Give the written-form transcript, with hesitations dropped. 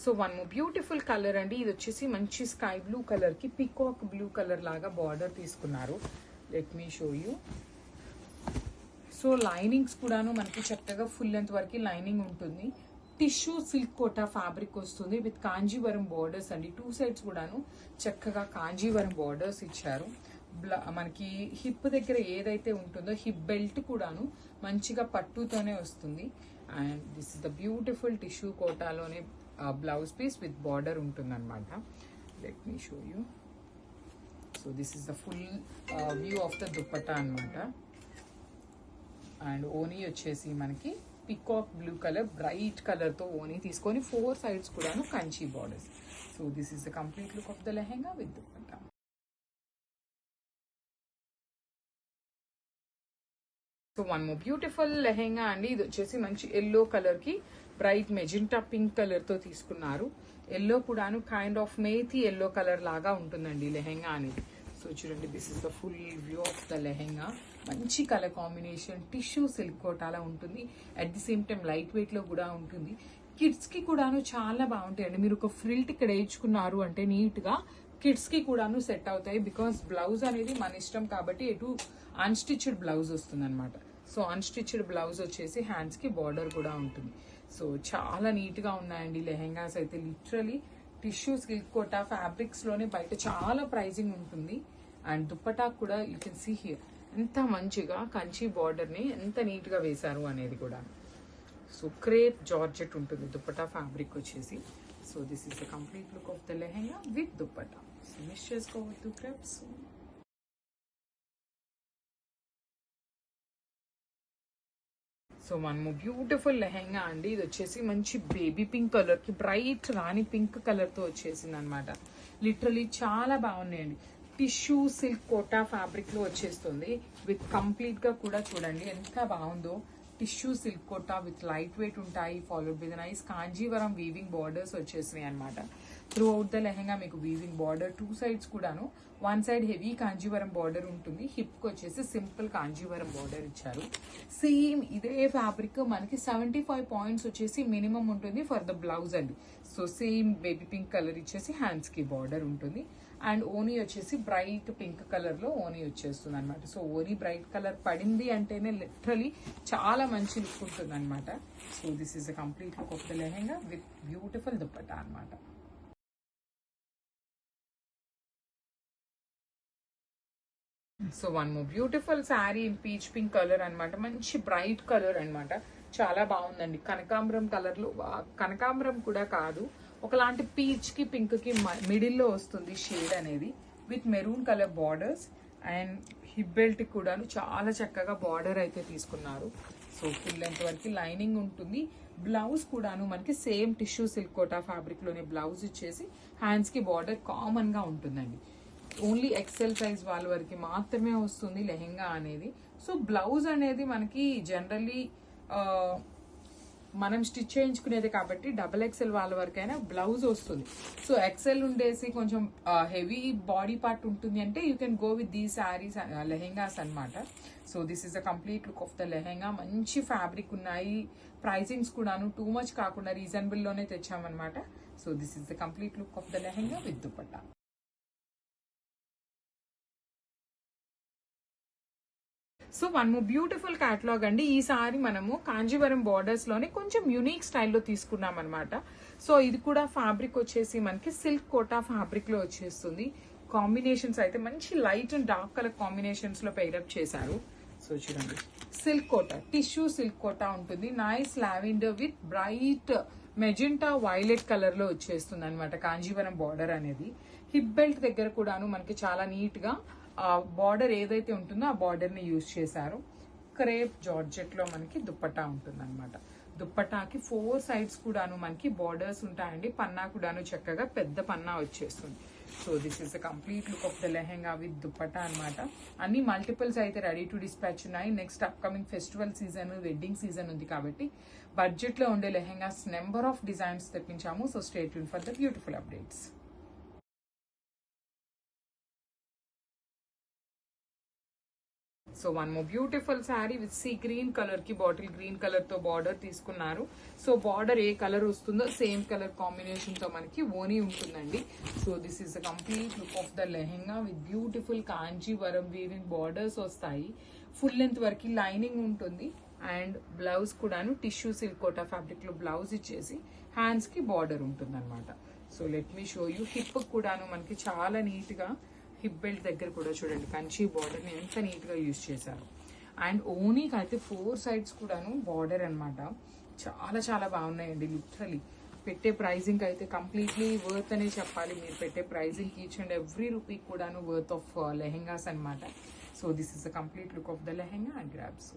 So one more beautiful colour అండి. ఇది వచ్చేసి మంచి స్కై బ్లూ కలర్ కి పికాక్ బ్లూ కలర్ లాగా బార్డర్ తీసుకున్నారు. Let me show you. So linings కూడాను మనకి చక్కగా ఫుల్ లెంత్ వరకు లైనింగ్ ఉంటుంది. టిష్యూ సిల్క్ కోటా ఫ్యాబ్రిక్ వస్తుంది విత్ కాంజీవరం బార్డర్స్ అండి. 2 సైడ్స్ కూడాను చక్కగా కాంజీవరం బార్డర్స్ ఇచ్చారు. మనకి హిప్ దగ్గర ఏదైతే ఉంటుందో హిప్ బెల్ట్ కూడాను మంచిగా పట్టుతోనే వస్తుంది. And this is the beautiful tissue కోటాలోనే బ్లౌజ్ పీస్ విత్ బార్డర్ ఉంటుంది అనమాట. Let me show you. So this is the full view of the dupatta అనమాట. అండ్ ఓనీ వచ్చేసి మనకి peacock blue colour bright colour తో ఓనీ తీసుకొని 4 సైడ్స్ కూడాను Kanchi borders. So this is the complete look of the lehenga with dupatta. So one more beautiful lehenga అండి. ఇది వచ్చేసి మంచి ఎల్లో కలర్ కి బ్రైట్ మెజెంటా పింక్ కలర్ తో తీసుకున్నారు. ఎల్లో కూడాను kind of methi yellow colour లాగా ఉంటుందండి లెహెంగా అనేది. సో చూడండి, this is the full view of the lehenga. మంచి కలర్ కాంబినేషన్, టిష్యూ సిల్క్ కోటాలా ఉంటుంది. At the same time light weight లో కూడా ఉంటుంది. కిడ్స్ కి కూడాను చాలా బాగుంటాయండి. మీరు ఒక ఫ్రిల్ట్ ఇక్కడ వేయించుకున్నారు అంటే నీట్ గా కిడ్స్ కి కూడాను సెట్ అవుతాయి. బికాస్ బ్లౌజ్ అనేది మన ఇష్టం కాబట్టి ఎటు అన్స్టిచ్డ్ బ్లౌజ్ వస్తుంది అనమాట. సో అన్స్టిచ్డ్ బ్లౌజ్ వచ్చేసి హ్యాండ్స్ కి బార్డర్ కూడా ఉంటుంది. సో చాలా నీట్ గా ఉన్నాయండి లెహెంగాస్ అయితే. Literally tissue silk Kota fabrics లోనే బయట చాలా ప్రైజింగ్ ఉంటుంది. అండ్ దుప్పటా కూడా యూ కెన్ సీ హియర్ ఎంత మంచిగా కంచి బార్డర్ ని ఎంత నీట్ గా వేశారు అనేది కూడా. సో క్రేప్ జార్జెట్ ఉంటుంది దుప్పటా ఫ్యాబ్రిక్ వచ్చేసి. So this is the complete look of the lehenga with dupatta. So miss చేసుకోవద్దు క్రేప్స్. సో మనము బ్యూటిఫుల్ లెహెంగా అండి. ఇది వచ్చేసి మంచి బేబీ పింక్ కలర్ కి బ్రైట్ రాణి పింక్ కలర్ తో వచ్చేసింది అనమాట. లిటరలీ చాలా బాగున్నాయండి. టిష్యూ సిల్క్ కోటా ఫ్యాబ్రిక్ లో వచ్చేస్తుంది విత్ కంప్లీట్ గా కూడా చూడండి ఎంత బాగుందో. Tissue silk Kota with light weight ఉంటాయి. Followed with nice Kanjeevaram weaving borders వచ్చేసినాయి అనమాట. త్రూ అవుట్ ద లెహెంగా మీకు వీవింగ్ బార్డర్ 2 సైడ్స్ కూడాను. 1 సైడ్ హెవీ కాంజీవరం బార్డర్ ఉంటుంది. హిప్ కి వచ్చేసి సింపుల్ కాంజీవరం బార్డర్ ఇచ్చారు. సేమ్ ఇదే ఫ్యాబ్రిక్ మనకి 75 పాయింట్స్ వచ్చేసి మినిమం ఉంటుంది ఫర్ ద బ్లౌజ్ అండి. So same baby pink colour ఇచ్చేసి హ్యాండ్స్ కి బార్డర్ ఉంటుంది. అండ్ ఓనీ వచ్చేసి బ్రైట్ పింక్ కలర్ లో ఓనీ వచ్చేస్తుంది అనమాట. సో ఓనీ బ్రైట్ కలర్ పడింది అంటేనే లిటరలీ చాలా మంచి లుక్ ఉంటుంది అనమాట. So this is the complete look of the lehenga with beautiful dupatta అనమాట. So one more beautiful sari in peach pink colour అనమాట. మంచి బ్రైట్ కలర్ అనమాట. చాలా బాగుందండి. కనకాంబరం కలర్ లో, కనకాంబరం కూడా కాదు, ఒకలాంటి పీచ్ కి పింక్ కి మిడిల్ లో వస్తుంది షేడ్ అనేది with maroon colour borders. And hip belt కూడాను చాలా చక్కగా బార్డర్ అయితే తీసుకున్నారు. సో ఫుల్ లెంత్ వరకు లైనింగ్ ఉంటుంది. బ్లౌజ్ కూడాను మనకి same tissue silk Kota fabric లోనే బ్లౌజ్ ఇచ్చేసి హ్యాండ్స్ కి బార్డర్ కామన్ గా ఉంటుందండి. ఓన్లీ ఎక్సెల్ సైజ్ వాళ్ళ వరకు మాత్రమే వస్తుంది లెహెంగా అనేది. సో బ్లౌజ్ అనేది మనకి జనరల్లీ మనం స్టిచ్ చేయించుకునేది కాబట్టి XXL వాళ్ళ వరకైనా బ్లౌజ్ వస్తుంది. సో ఎక్సెల్ ఉండేసి కొంచెం హెవీ బాడీ పార్ట్ ఉంటుంది అంటే యూ కెన్ గో విత్ దీ శారీస్ లెహెంగాస్ అనమాట. So this is the complete look of the lehenga. మంచి ఫ్యాబ్రిక్ ఉన్నాయి. ప్రైజింగ్స్ కూడాను టూ మచ్ కాకుండా రీజనబుల్ లోనే తెచ్చామన్నమాట. So this is the complete look of the lehenga with dupatta. So one more beautiful catalogue అండి. ఈసారి మనము కాంజీవరం బార్డర్స్ లోనే కొంచెం యూనిక్ స్టైల్లో తీసుకున్నాం అనమాట. సో ఇది కూడా ఫ్యాబ్రిక్ వచ్చేసి మనకి సిల్క్ కోటా ఫ్యాబ్రిక్ లో వచ్చేస్తుంది. కాంబినేషన్స్ అయితే మంచి light and dark colour combinations లో పెయిరప్ చేశారు. సో చూడండి, silk Kota, tissue silk Kota ఉంటుంది. Nice lavender with bright magenta violet colour లో వచ్చేస్తుంది అనమాట కాంజీవరం బార్డర్ అనేది. హిప్ బెల్ట్ దగ్గర కూడాను మనకి చాలా నీట్ గా బార్డర్ ఏదైతే ఉంటుందో ఆ బార్డర్ ని యూజ్ చేశారు. క్రేప్ జార్జెట్ లో మనకి దుప్పట్టా ఉంటుంది అనమాట. దుప్పటాకి 4 సైడ్స్ కూడాను మనకి బార్డర్స్ ఉంటాయండి. పన్నా కూడాను చక్కగా పెద్ద పన్నా వచ్చేస్తుంది. So this is the complete look of the lehenga with dupatta అనమాట. అన్ని మల్టిపుల్స్ అయితే రెడీ టు డిస్పాచ్ ఉన్నాయి. Next upcoming festival season, wedding season ఉంది కాబట్టి బడ్జెట్ లో ఉండే లెహెంగాస్ నెంబర్ ఆఫ్ డిజైన్స్ తెప్పించాము. So stay tune for the beautiful updates. So one more beautiful sari with sea green colour కి బాటిల్ గ్రీన్ కలర్ తో border తీసుకున్నారు. So border ఏ colour వస్తుందో సేమ్ కలర్ కాంబినేషన్ తో మనకి ఓనీ ఉంటుందండి. So this is the complete look of the lehenga with beautiful Kanjeevaram weaving borders వస్తాయి. Full length వరకు లైనింగ్ ఉంటుంది అండ్ బ్లౌజ్ కూడాను టిష్యూ సిల్క్ కోటా ఫ్యాబ్రిక్ లో బ్లౌజ్ ఇచ్చేసి హ్యాండ్స్ కి బార్డర్ ఉంటుంది అనమాట. So let me show you. Hip కూడాను మనకి చాలా నీట్ గా హిప్ బెల్ట్ దగ్గర కూడా చూడండి కంచి బార్డర్ ని ఎంత నీట్ గా యూజ్ చేశారు. అండ్ ఓనీకి అయితే 4 sides కూడాను బార్డర్ అనమాట. చాలా చాలా బాగున్నాయండి. లిటరలీ పెట్టే ప్రైజింగ్ అయితే కంప్లీట్లీ వర్త్ అనే చెప్పాలి. మీరు పెట్టే pricing each and every rupee కూడాను వర్త్ ఆఫ్ లెహెంగాస్ అనమాట. So this is the complete look of the lehenga and grabs.